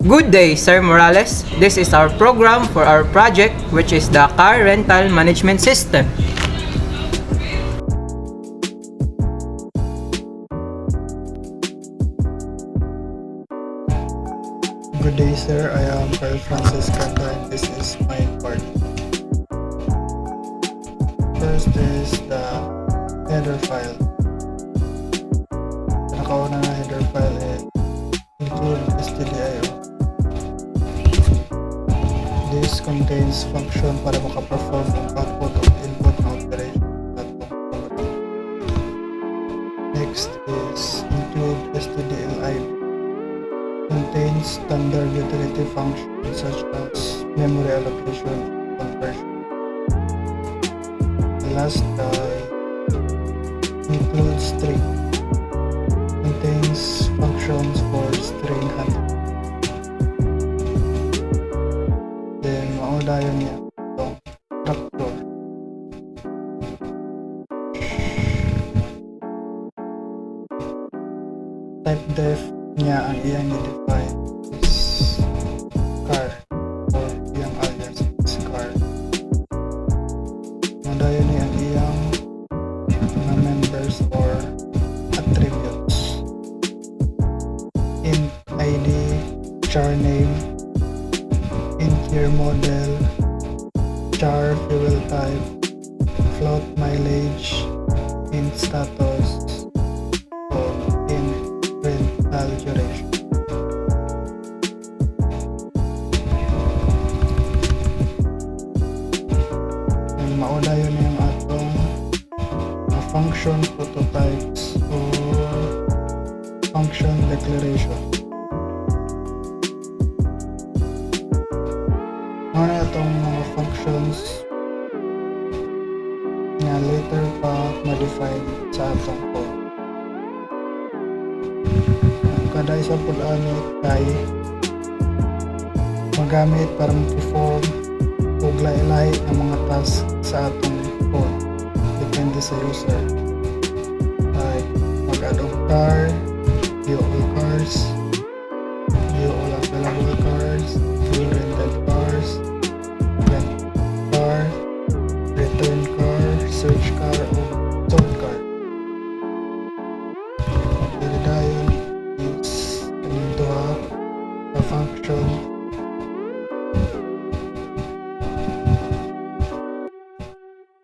Good day, Sir Morales. This is our program for our project, which is the Car Rental Management System. Good day, sir. I am Carl Francis Canta and this is my part. First is the header file. Pinakauna na header file include stdio. This contains function para makaperform ang output of input na operation at program. Next is include stdlib. Contains standard utility functions such as memory allocation and conversion. The last includes string. Contains functions for string handling. Then maudayon niya itong structure. Type def niya ang iyang i-define is car or iyang alias is car. Maudayon niya ang iyang mga members or attributes. Int ID, char name, int year model, char fuel type, float mileage, int status, o int rental duration. And maudayon na yung atong function prototypes or function declaration. Ano itong mga functions na later pa ma-define sa atong code. Kada isa po kay magamit para mag-perform o lahi-lahi ng mga task sa atong code. Depende sa user. Like mag-add of car, view all cars, view all available cars, view rented cars, rent car, return car, search car, o sort car. Dari dayon is into a function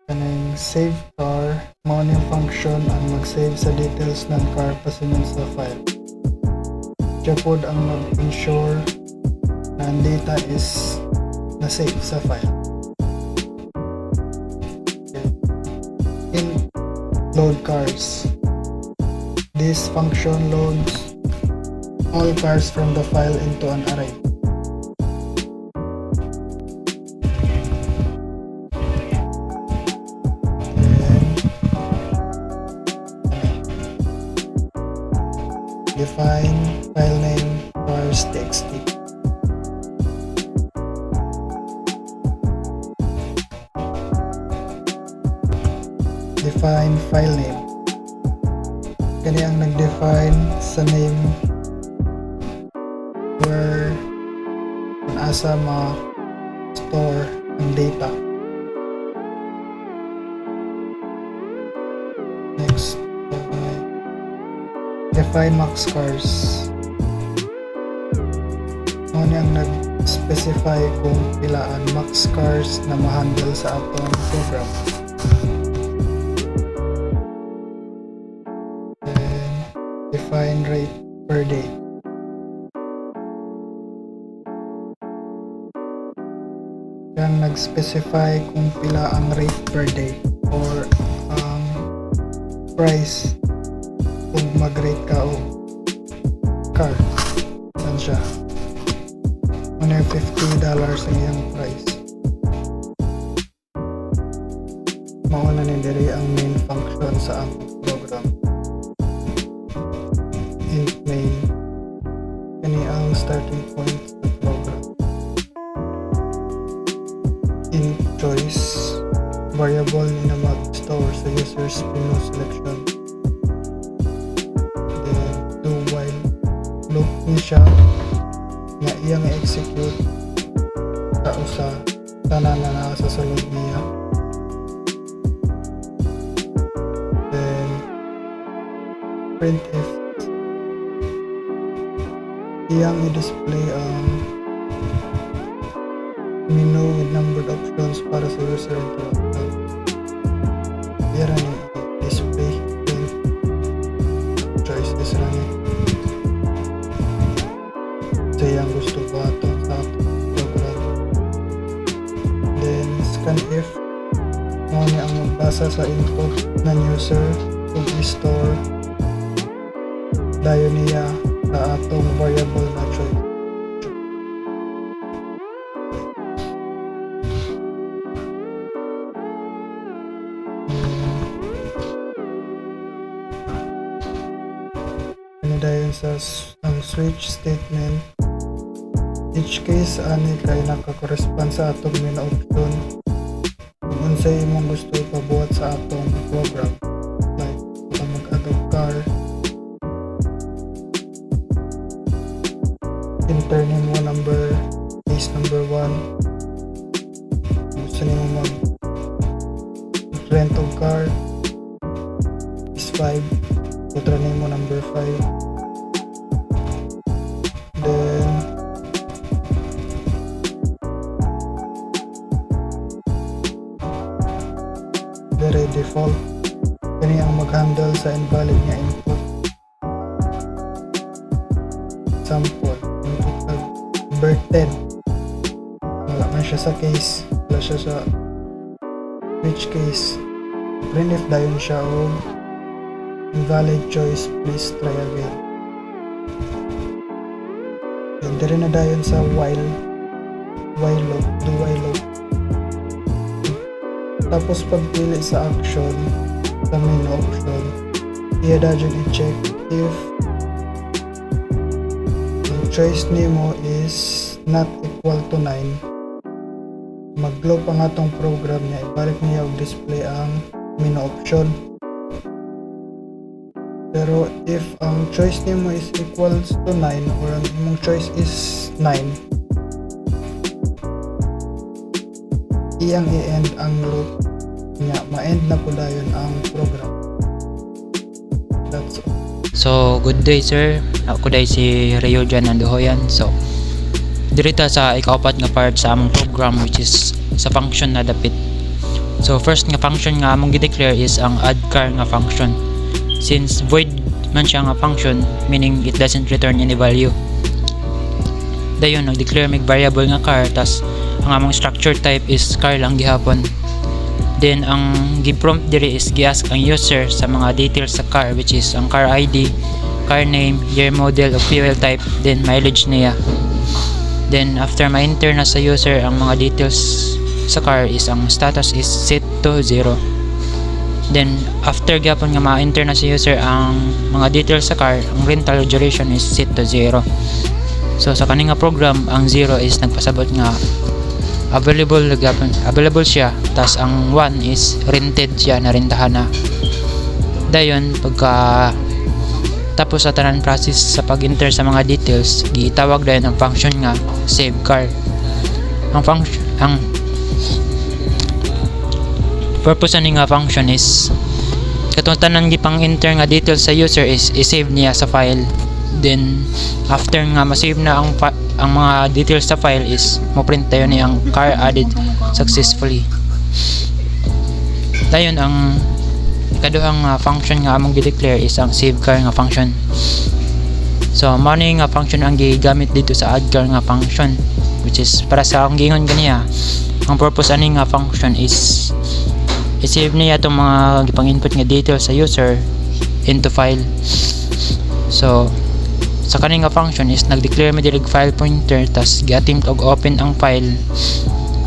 kanang save car. Mao ni function ang mag-save sa details ng car pasunod sa file. Siya pod ang mag-ensure na ang data is na-save sa file. Okay. In load cars, this function loads all cars from the file into an array. Define file name cars.txt. Define file name. Kani ang nag-define sa name where kung asa ma-store ang data. Next, define max cars. Ano niyang nag-specify kung ilaan max cars na ma-handle sa atong program. Then, define rate per day. Yang nag-specify kung pila ang rate per day or ang price kung mag-rate ka o car. Saan siya? $150 ang iyang price. Mauna ni diri ang main function sa among program. Int main. Kani ang starting point sa program. Int choice. Variable ni na mag-store sa user's menu selection. Then do while loop ni siya nga iyang i-execute sa usa tanan na nasa sulod niya. Then printf iyang i-display ang menu with numbered options para sa user interaction. Iyara ni display print choices na ni sa iyang gusto ba ito sa atong program. Then scanf mo ni ang magbasa sa input ng user kung i-store dayon niya sa atong variable na choice. Dayon sa ang switch statement, each case ani kay nakakorespond sa atong menu option kung unsay imong gusto ipabuhat sa atong program, like kung mag-add og car, enter nimo number case number 1, gusto nimo mag rent og car is 5, enter nimo number 5. Then very default kani ang mag-handle sa invalid nga input. Sample input tag birth10, wala man siya sa case, wala siya sa which case. Printf dayon siya o invalid choice, please try again. And dire na dayon sa while loop, do while loop. Tapos pagpili sa action sa main option, iya dayon i-check if yung choice nimo is not equal to 9. Mag-loop ang atong program niya, ibalik niya og display ang main option. Pero if ang choice nimo is equals to 9 or ang imong choice is 9, iyang i-end ang loop niya, ma-end na po dayon ang program. That's all. So, good day sir. Ako day si Rio Jan Anduhoyan. So, dirita sa ikaapat nga part sa among program, which is sa function na dapit. So, first nga function nga among gi-declare is ang add car nga function. Since void man siya nga function, meaning it doesn't return any value. Dayon nag-declare mig variable nga car, tas ang among structure type is car lang gihapon. Then ang gi-prompt diri is gi-ask ang user sa mga details sa car, which is ang car ID, car name, year, model, o fuel type, then mileage niya. Then after ma-enter na sa user ang mga details sa car is ang status is set to 0. Then after gyapon nga ma-enter na sa user ang mga details sa car, ang rental duration is set to 0. So sa kaning nga program, ang 0 is nagpasabot nga available siya, tas ang 1 is rented siya, narentahan na. Dayon pagka tapos sa tanan process sa pag-enter sa mga details, gitawag dayon ang function nga save car. Ang purpose ani nga function is katong tanan gipang enter nga details sa user is i-save niya sa file. Then after nga ma-save na ang mga details sa file is mo-print tayo ni ang car added successfully. Dayon ang ikaduhang function nga among gi-declare is ang save car nga function. So mao ni nga function ang gigamit dito sa add car nga function, which is para sa akong gingon kaniya, ang purpose ani nga function is i-save niya itong mga gipang input nga details sa user into file. So sa kaning nga function is nag-declare mi diri file pointer, tas gi-attempt og open ang file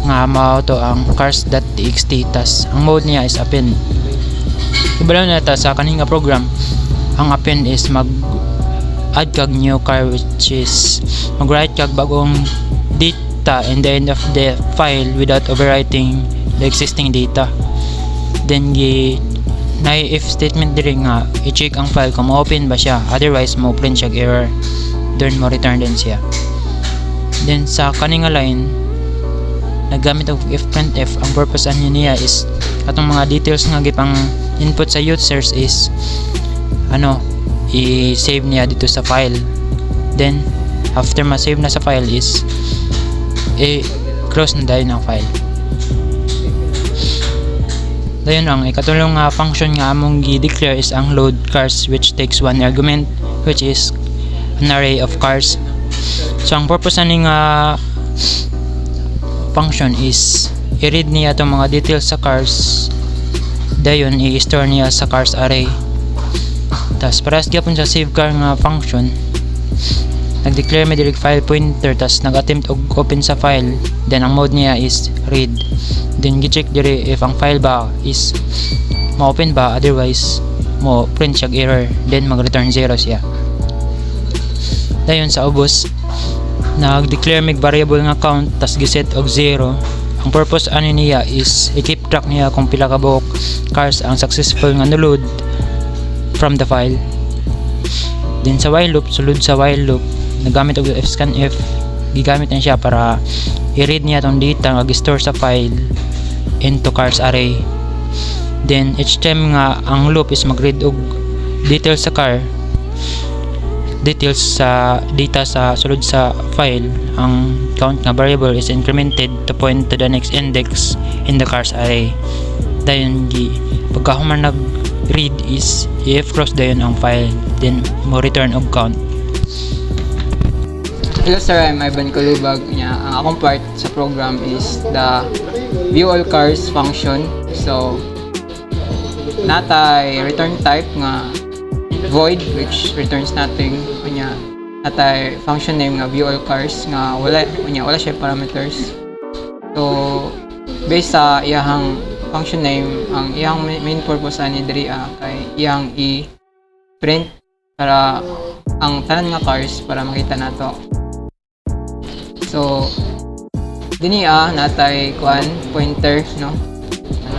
nga mao to ang cars.txt, tas ang mode niya is append. Ibalaw na ta sa kaning nga program, ang append is mag add kag new car, which is mag-write kag bagong data in the end of the file without overwriting the existing data. Then na if statement diri nga i-check ang file kung ma-open ba siya, otherwise mo print siya error, then mo return din siya. Then sa kaning nga line naggamit og if printf, ang purpose ani niya is atong mga details nga gipang input sa users is i-save niya dito sa file. Then after ma-save na sa file is i-close na dahil ng file. Dayon ang ikatulong nga function nga among gi-declare is ang load cars, which takes one argument, which is an array of cars. So ang purpose ani nga function is i-read niya itong mga details sa cars, dayon i-store niya sa cars array. Tas parehas gyapon sa save car nga function, nag-declare may direct file pointer, tas nag-attempt og open sa file, then ang mode niya is read, then gi-check diri if ang file ba is ma-open ba, otherwise mo print siya error, then mag-return 0 siya. Dayon sa ubos nag-declare mig variable nga count, tas giset og 0. Ang purpose ani niya is i-keep track niya kung pila ka buok cars ang successful nga naload from the file. Then sa while loop, sulod sa while loop, nagamit og fscanf, gigamit na siya para i-read niya tong data nga gi-store sa file into cars array. Then each time nga ang loop is mag-read og details sa car, details sa data sa sulod sa file, ang count nga variable is incremented to point to the next index in the cars array. Dayon pagkahuman nag-read is i-cross dayon ang file, then mo return og count. Hello sir, I'm Ivan Kulubag. Ang akong part sa program is the view all cars function. So natay return type nga void, which returns nothing. Natay function name nga view all cars nga wala siya parameters. So based sa iyang function name, ang iyang main purpose ani diri kay iyang i-print para ang tanan nga cars para makita nato. So dini natay pointer, no?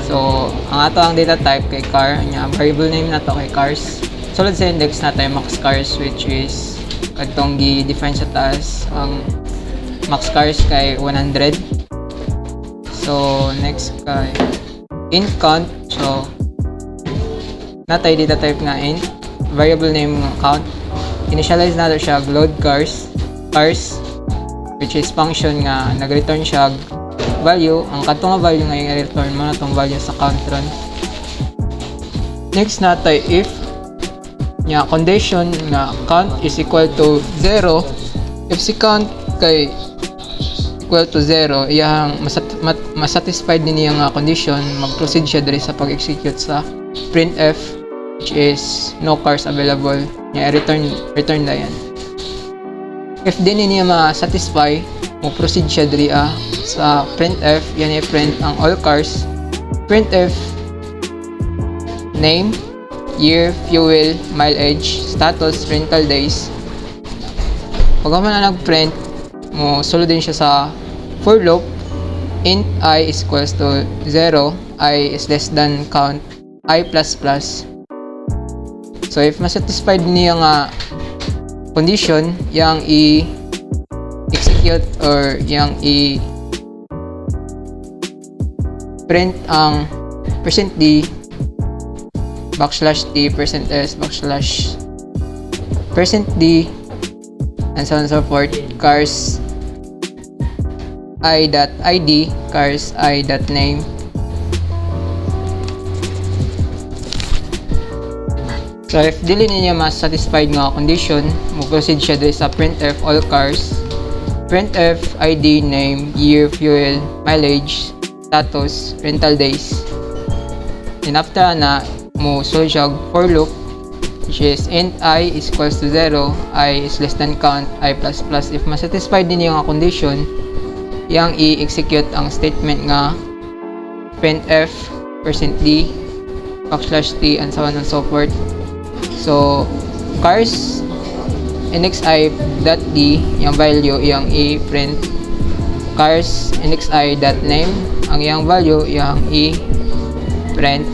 So ang ato ang data type kay car, variable name nato kay cars. Sulod sa index natay max cars, which is kadtong gi-define sa taas. Ang max cars kay 100. So next kay int count. So natay data type nga int, variable name nga count. Initialize nato siya load cars, which is function nga nag-return siya value. Ang kadtong nga value nga i-return mo na tong value sa count run. Next natay if condition nga count is equal to 0. If si count kay equal to 0, iyang masatisfied din niya nga condition, mag-proceed siya diri sa pag-execute sa printf, which is no cars available, niya return na yan. If din niya ma-satisfy, mag-proceed siya diri sa printf, yan i-print ang all cars. Printf name, year, fuel, mileage, status, rental days. Pag man na nag-print, mo sulod din siya sa for loop, int I is equals to 0, I is less than count, I plus plus. So if masatisfied niya nga condition, yang i-execute or yang i-print ang %d, \t, %s, %d, and so on and so forth. Cars i.id, cars i.name. So if dili niya mas satisfied nga condition, mo-proceed siya dito sa printf all cars, printf id, name, year, fuel, mileage, status, rental days. And after na mo sulod siya for loop, which is int I is equals to 0, I is less than count, I plus plus. If masatisfied din yung condition, yang i-execute ang statement nga printf %d, \t, and so on and so forth. So cars index i.d, yung value yung i-print. Cars index i.name, ang yung value yung i-print.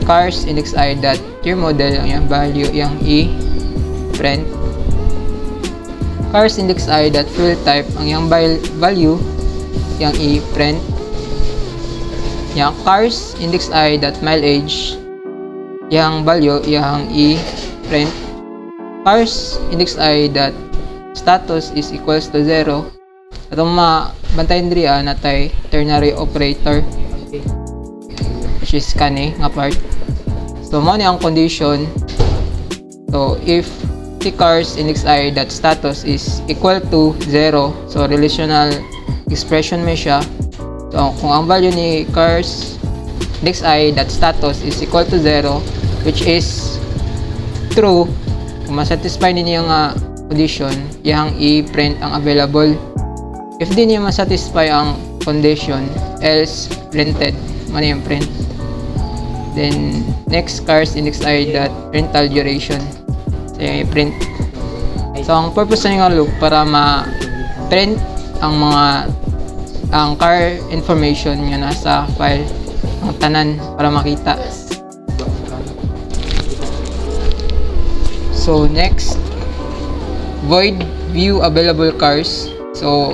Cars index i.year model, ang yung value yung i-print. cars index I dot fuel type ang yang value yang i-print. Yang cars index I dot mileage yang value yang i-print. Cars index I dot status is equals to 0. Atong mabantayan diri natay ternary operator which is kani nga part. So mo ni ang condition. So if the cars index I dot status is equal to 0, so relational expression may siya. So kung ang value ni cars index I dot status is equal to 0, which is true, kung masatisfy niya nga condition, yang i-print ang available. If di niya masatisfy ang condition, else printed, man yung print. Then next, cars index I dot rental duration, so yung i-print. So ang purpose ng loop para ma-print ang car information nga nasa file, ang tanan para makita. So next, void view available cars. So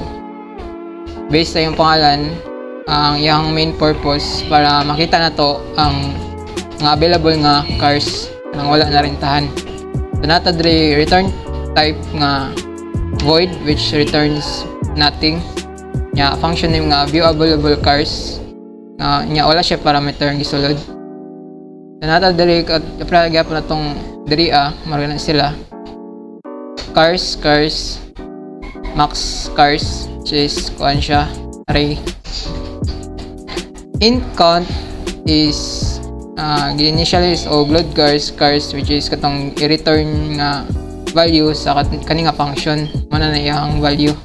based sa yung pangalan, ang yung main purpose para makita na to ang nga available nga cars nang wala na rentahan. So nata dre return type nga void, which returns nothing. Nya function name nga view available cars, nya wala siya parameter nga gisulod. So nata dre apply gyapon natong diri marga na sila cars max cars, which is kuan siya array. Int count is initialize o load cars which is katong i-return nga value sa kani nga function, mana na iyang value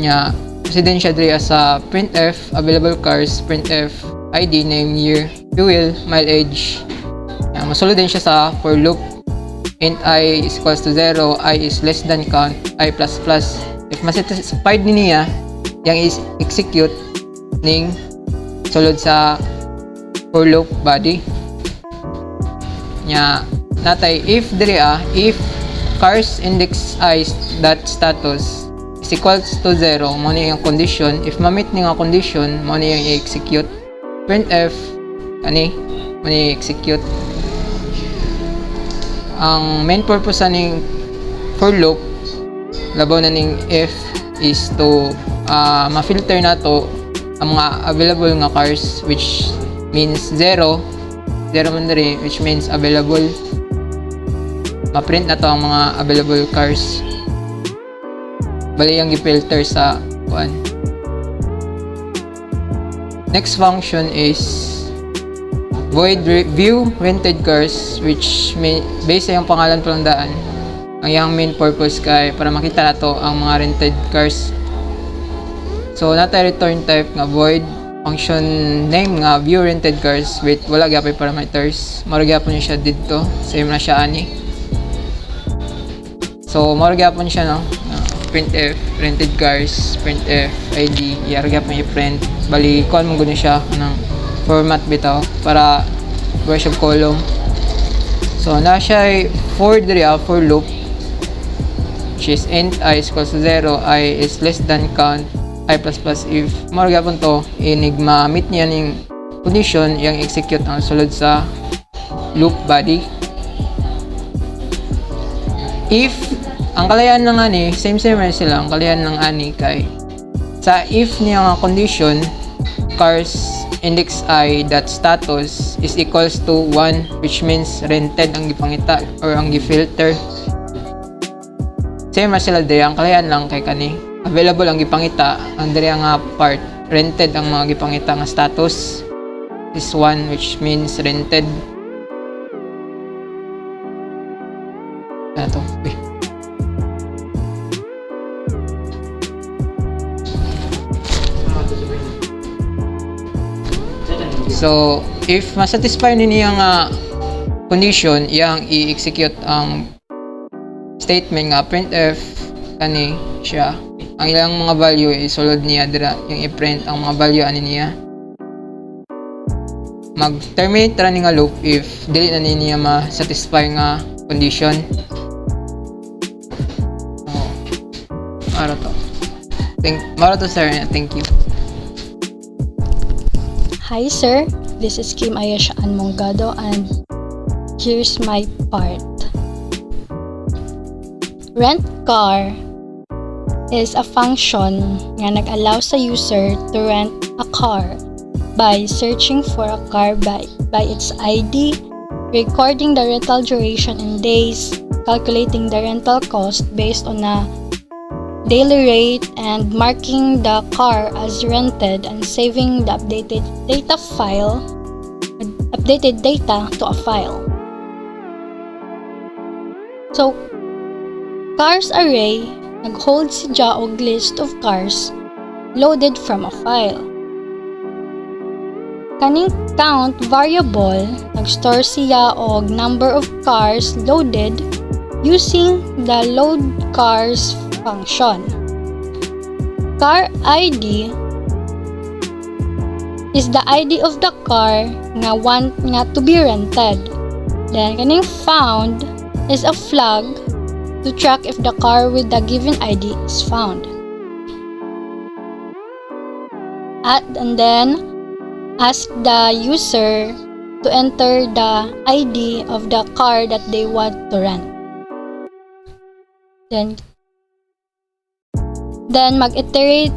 nya. President siya diri sa printf available cars, printf id, name, year, fuel, mileage. Masulod din siya sa for loop. Int I is equals to 0, I is less than count, I plus plus. If masatisfied niya, yang is execute ning sulod sa for loop body. Nya natay if diri if cars index I dot status is equals to 0, mo ni yung condition. If ma-meet ni nga condition, mo ni yung i-execute. Printf kani mo ni execute. Ang main purpose ning for loop labaw na ning if is to ma-filter na to ang mga available nga cars, which means 0 man diri, which means available. Ma-print na to ang mga available cars. Bali yung i-filter sa kuan. Next function is void view rented cars, which based sa yung pangalan palang daan, ang yung main purpose kay para makita na to ang mga rented cars. So nata return type nga void, function name nga view rented cars with wala gyapon parameters. Mao gyapon siya didto, same na siya ani. So mao gyapon siya no, printf rented cars, printf id, yar gyapon i-print. Bali kuan mo gud siya kanang format bitaw para version column. So na siya for diri for loop, which is int I is equals to 0, I is less than count, I plus plus. If more gyapon to enigma meet niya ning condition, yang execute ang sulod sa loop body. If ang kalayan ng ani same sila, ang kalayan ng ani kay sa if niya nga condition, cars index I dot status is equals to 1, which means rented ang gipangita or ang gifilter. Same na sila diri, ang kalayan lang kay kani available ang gipangita, ang diri nga part rented ang mga gipangita nga status is 1, which means rented. Ato so if masatisfy niya nga condition, yang i-execute ang statement nga printf kani siya, ang ilang mga value isulod niya dira, yung i-print ang mga value ani niya. Mag-terminate ra ni nga loop if dili na niya ma-satisfy nga condition. to. Maro to sir, thank you. Hi sir, this is Kim Ayesha Mongado and here's my part. Rent car is a function nga nag-allow sa user to rent a car by searching for a car by its ID, recording the rental duration in days, calculating the rental cost based on a daily rate, and marking the car as rented and saving the updated data to a file. So, cars array nag-hold siya og list of cars loaded from a file. Kaning count variable nag-store siya og number of cars loaded using the load cars function. Car ID is the ID of the car nga want nga to be rented. Then kaning found is a flag to track if the car with the given ID is found. And then ask the user to enter the ID of the car that they want to rent. Then mag-iterate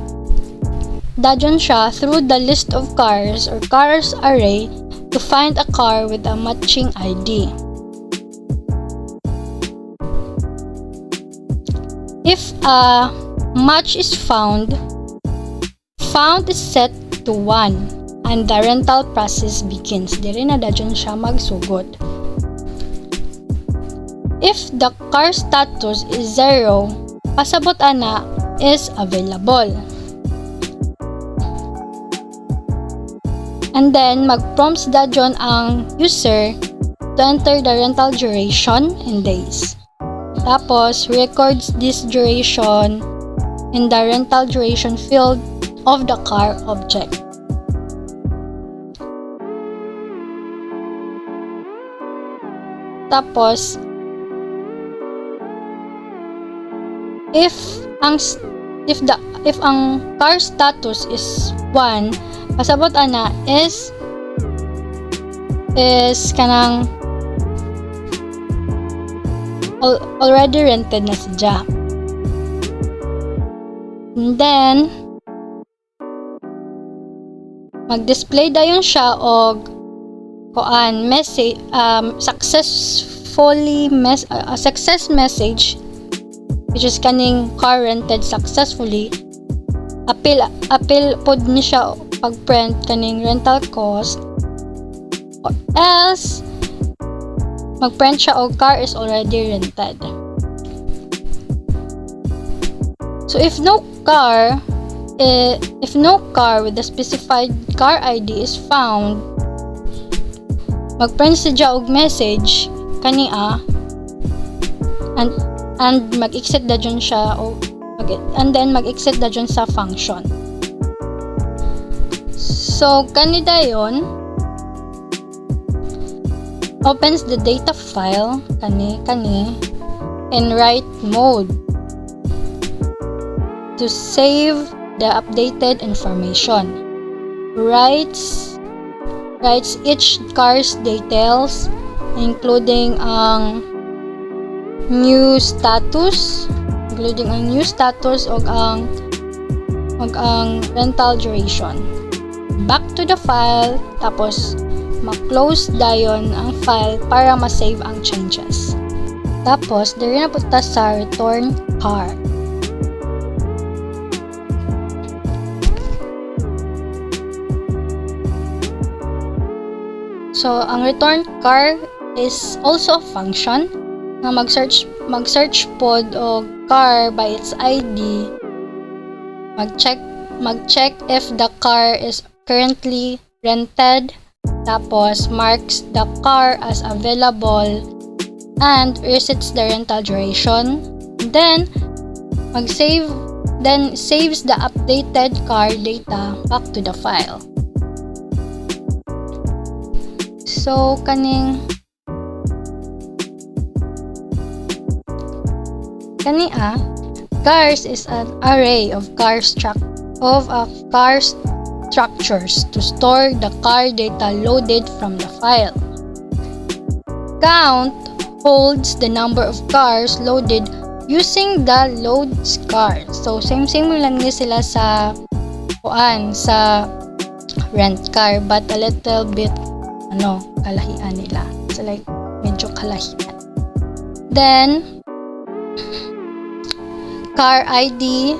dajon siya through the list of cars or cars array to find a car with a matching ID. If a match is found is set to 1 and the rental process begins. Diri na dajon siya magsugod. If the car status is 0, pasabot ana is available. And then mag-prompts dajon ang user to enter the rental duration in days. Tapos, records this duration in the rental duration field of the car object. Tapos, if ang car status is 1, pasabot ana is kanang already rented na siya. And then mag-display dayon siya og message success message which is kaning car rented successfully. Appeal pod ni siya pag-print kaning rental cost, or else mag-print siya og car is already rented. So if no car with the specified car ID is found, mag-print siya og message kaniya and mag-exit dayon siya and then mag-exit dayon sa function. So kani dayon opens the data file kani in write mode to save the updated information. Writes each car's details including ang new status og ang rental duration. Back to the file, tapos mag-close dayon ang file para ma-save ang changes. Tapos, diri na punta sa return car. So, ang return car is also a function na mag-search pod og car by its ID. Mag-check if the car is currently rented, tapos marks the car as available and resets the rental duration. Then saves the updated car data back to the file. So kani cars is an array of car structures to store the car data loaded from the file. Count holds the number of cars loaded using the loads car. So same lang ni sila sa rent car, but a little bit kalahian nila. So like medyo kalahian. Then car ID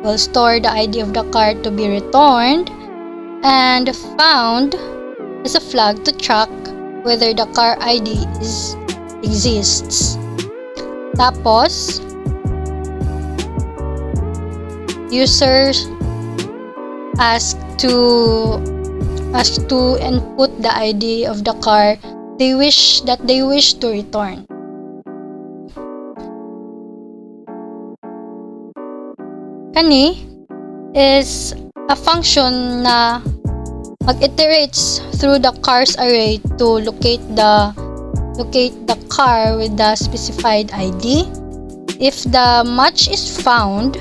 will store the ID of the car to be returned, and found is a flag to track whether the car ID exists. Tapos users ask to input the ID of the car they wish to return. Kani is a function na mag-iterates through the cars array to locate the car with the specified ID. If the match is found,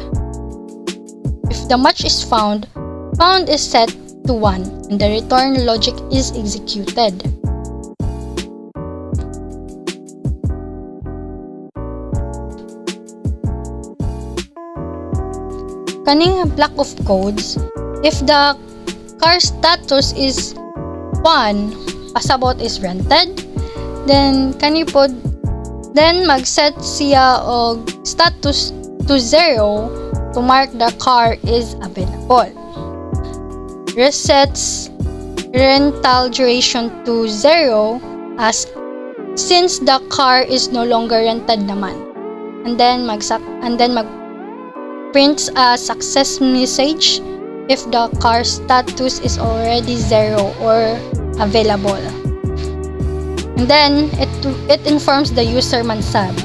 found is set to 1 and the return logic is executed. Kaning block of codes, if the car status is 1, pasabot is rented, then mag-set siya og status to 0 to mark the car is available. Resets rental duration to 0 as since the car is no longer rented naman. And then prints a success message if the car status is already 0 or available. And then it informs the user mansab.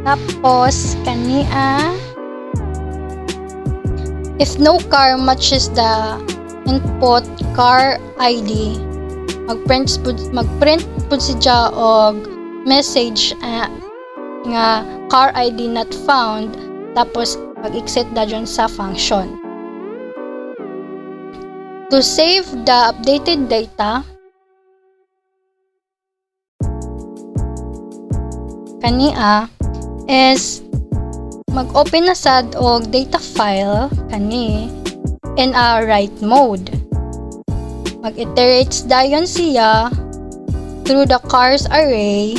Tapos kania if no car matches the input car ID, magprint pud siya og message nga car ID not found, tapos mag-exit na dyan sa function. To save the updated data, kania is mag-open na sad og data file kani in a write mode. Mag-iterates dayon siya through the cars array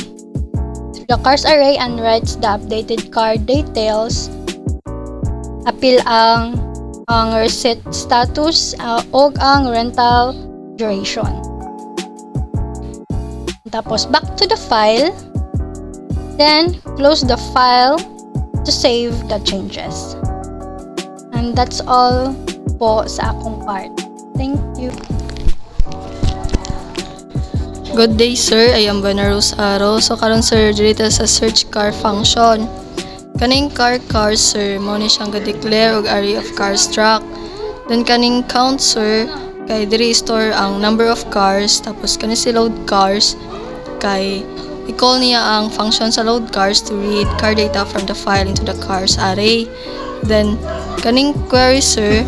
and writes the updated car details. Apil ang receipt status og ang rental duration. Tapos back to the file, then close the file to save the changes. And that's all po sa akong part. Thank you. Good day sir, I am Benaros Aro. So karon sir, dito sa search car function. Kaning car sir, mo ni siyang ga-declare og array of cars track. Then kaning count sir, kay diri store ang number of cars, tapos kani si load cars, kay i-call niya ang function sa load cars to read car data from the file into the cars array. Then kaning query sir,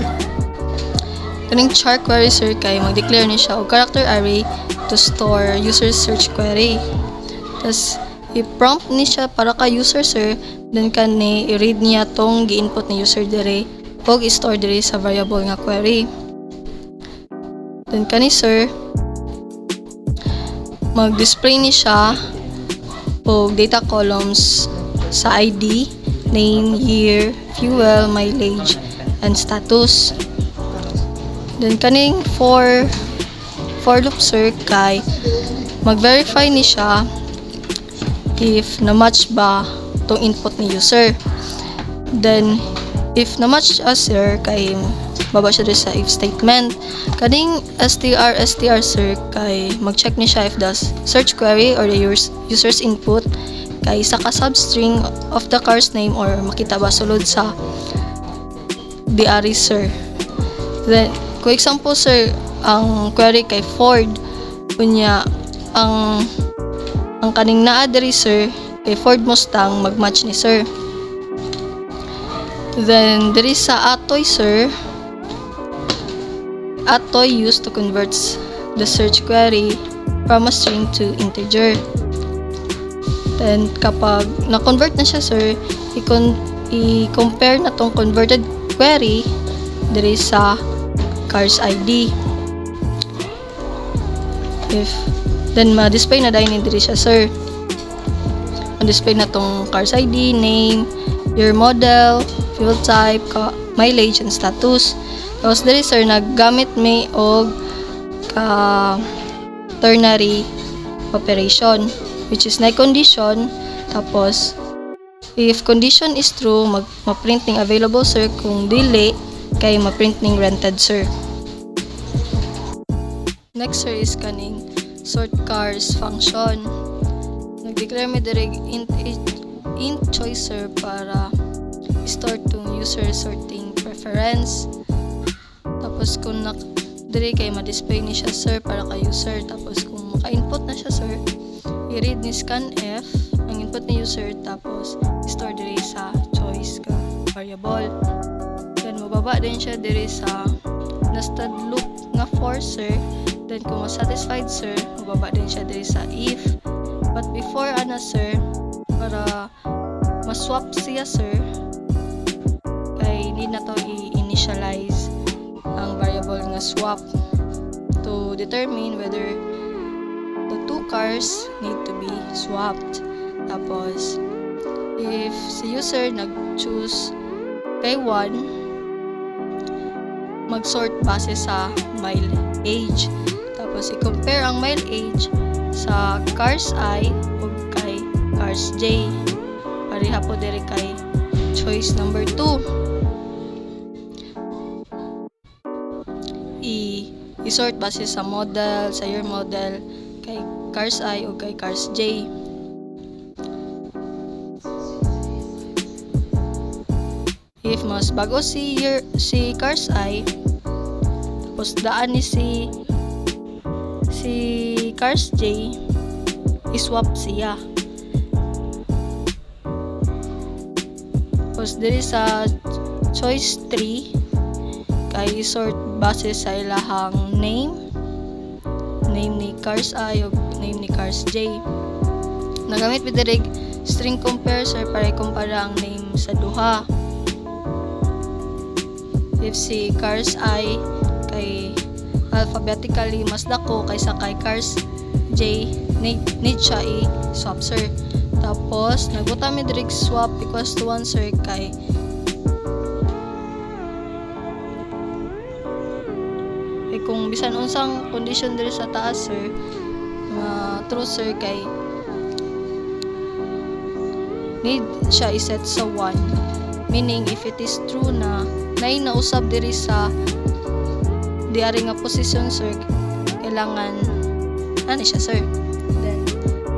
kaning char query sir, kay mag-declare ni siya og character array to store user search query. Tas i-prompt ni siya para ka user sir, then kani i-read niya tong gi-input ni user dire og i-store dire sa variable nga query. Then kani sir, mag-display ni siya og data columns sa ID, name, year, fuel, mileage, and status. Then kaning for loop sir, kay mag-verify ni siya if na-match ba tong input ni user. Then if na-match sir, kay baba siya sa if statement. Kaning str sir, kay mag-check ni siya if the search query or the user's input kay isa ka substring of the car's name or makita ba sulod sa diary sir. Then for example sir, ang query kay Ford, kunya ang kaning naa diri sir kay Ford Mustang magmatch ni sir. Then there is sa atoy sir. Atoy used to convert the search query from a string to integer. Then kapag na-convert na siya sir, i-compare na tong converted query diri sa cars ID. Then ma-display na dahil diri siya sir. Ma-display na tong cars ID, name, year model, fuel type, mileage, and status. Tapos diri sir, naggamit may og ternary operation, which is na condition. Tapos if condition is true, ma-print ning available sir. Kung dili, kay ma-print ning rented sir. Next sir is kaning sort cars function. Nag-declare mi diri int choice sir para store tong user sorting preference. Tapos kung diri kay ma-display ni siya sir para kay user. Tapos kung maka-input na siya sir, i-read ni scanf ang input ni user, tapos store diri sa choice ka variable. Then mababa din siya diri sa nested loop nga for sir. Then kung satisfied sir, mababa din siya diri sa if. But before sir, para ma-swap siya sir, kay need na to i-initialize ang variable nga swap to determine whether the two cars need to be swapped. Tapos if si user nag-choose kay 1, mag-sort base sa mile age. Tapos i-compare ang mile age sa cars I o kay cars J. Pareha po diri kay choice number 2. I-sort base sa model, sa year model kay cars I o kay cars J. If mas bago si cars I, tapos daan ni si cars J, iswap siya. Tapos diri sa choice 3, kay sort base sa ilahang name ni cars I o name ni cars J. Nagamit mi diri string compare sir para ikumpara ang name sa duha. If si cars I kay alphabetically mas dako kaysa kay cars J, need siya i-swap sir. Tapos nagbuta mi diri swap equals to 1 sir kay kung bisan unsang condition diri sa taas sir, true sir, kay need siya i-set sa 1. Meaning if it is true na nausab diri sa diari nga position sir, kailangan ani siya sir. Then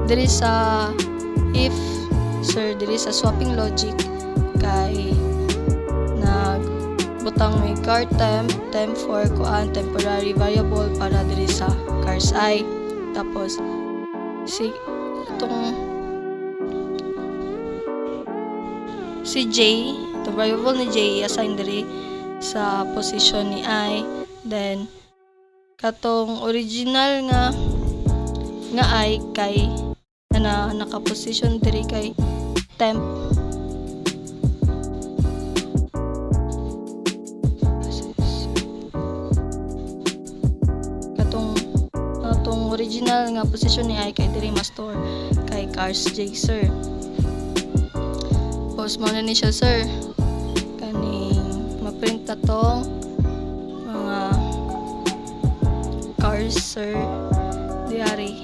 diri sa if sir, diri sa swapping logic kay nagbutang may car temp for kuan temporary variable para diri sa cars I. Tapos si J, the variable ni J assign diri sa position ni I. Then katong original nga I kay naka-position diri kay temp. Katong original nga position ni I kay diri ma-store kay cars J sir. Post mo na ni siya sir, kaning ma-print na tong mga cars sir diari.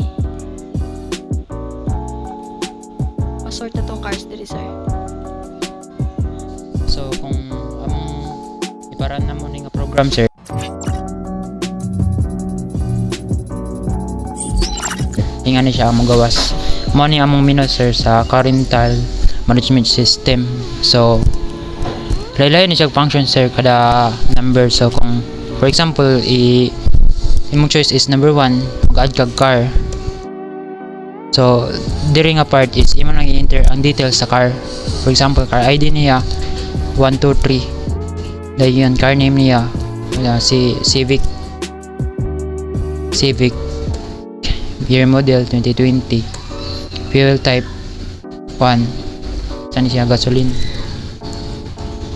Ma-sort na tong cars diri sir. So kung iparan na mo ni nga program sir, ingan ni siya among gawas mo ni among menu sir sa car rental management system. So laylay ni siya function sir kada number. So kung for example imong choice is number 1, mag-add kag car. So diri nga part is imo nang i-enter ang details sa car. For example, car ID niya 123. Dayon car name niya si Civic year model 2020, fuel type 1, saan siya gasoline.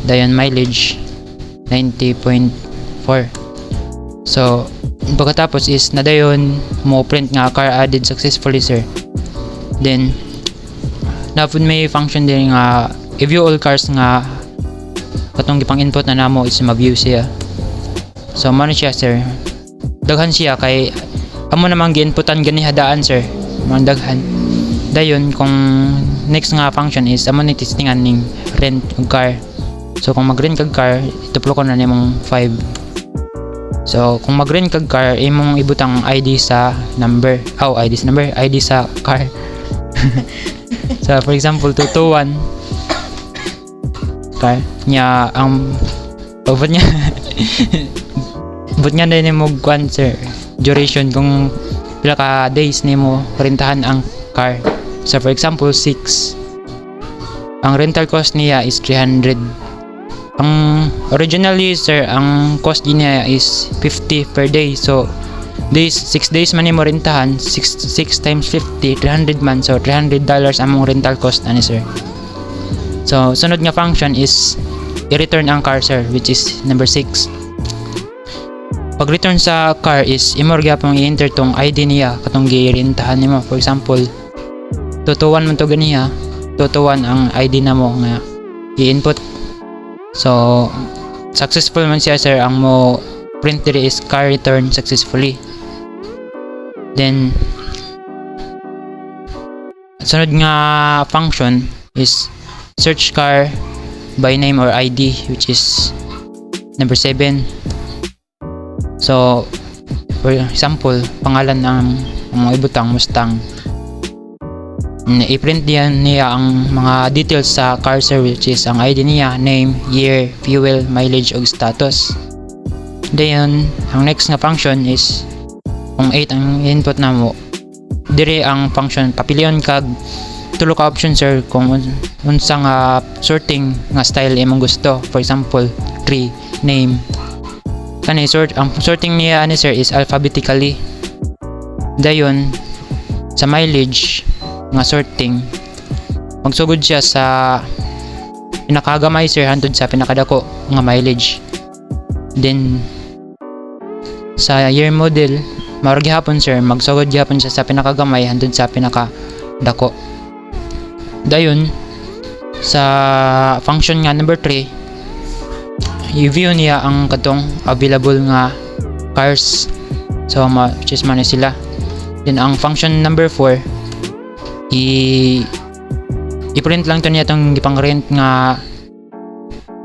Dayon mileage 90.4. So pagkatapos is na dayon mo print nga car added successfully, sir. Then dapat may function din nga i-view all cars nga katong gipang input na namo is ma-view siya. So mano siya, sir, daghan siya kay amo namang gi-inputan gani hadaan, sir, mga daghan. Dayon kung next nga function is amo ni testingan ning rent og car. So kung mag-rent kag car, ituplo ko na nimong 5. So kung mag-rent kag car, imong ibutang ID sa number. ID sa car. So for example 221 car niya ang pabot niya. But nga na mo kwan, sir, duration kung pila ka days nimo rentahan ang car. So for example 6. Ang rental cost niya is 300. Ang originally, sir, ang cost niya is 50 per day. So days 6 days man nimo rentahan, 6 times 50 300 man. So $300 among rental cost ani, sir. So sunod nga function is i-return ang car, sir, which is number 6. Pag return sa car is imong gyapon i-enter tong ID niya katong gi-rentahan nimo. For example 221 man to ganiya, 221 ang ID namo nga i-input. So successful man siya, sir. Ang mo print diri is car return successfully. Then sunod nga function is search car by name or ID, which is number 7. So for example, pangalan ng mga ibutang Mustang, i-print niya ang mga details sa car, sir, which is ang ID niya, name, year, fuel, mileage ug status. Then ang next nga function is kung 8 ang input namo, dire ang function papilion kag tulo ka option, sir, kung unsa nga sorting nga style imong gusto. For example 3 name kani ang sorting niya ani, sir, is alphabetically. Dayon sa mileage nga sorting magsugod siya sa pinakagamay, sir, hantod sa pinakadako nga mileage. Then sa year model maurag gihapon, sir, magsugod gihapon siya sa pinakagamay hantod sa pinakadako. Dayon sa function nga number 3, i-view niya ang katong available nga cars. So which is man sila. Then ang function number 4, i-print lang to niya tong gipang rent nga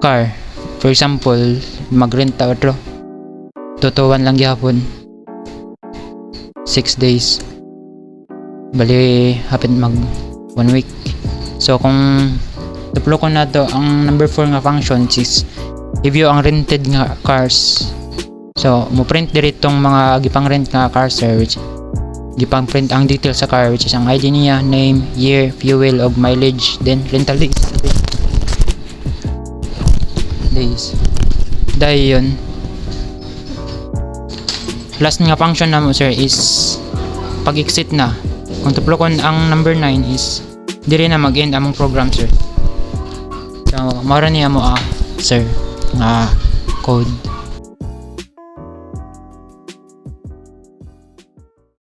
car. For example, mag-rent ta otro 221 lang gihapon, 6 days, bali hapit mag 1 week. So kung tuplo ko na to, ang number 4 nga function is i-view ang rented nga cars. So mo print diri tong mga gipang rent nga cars, sir, which gipang print ang details sa car, which is ang ID niya, name, year, fuel ug mileage, then rental days. Dayon last nga function namo, sir, is pag exit na. Kung tuplo kon ang number 9 is diri na mag-end among program, sir. So mara niya mo sir nga code.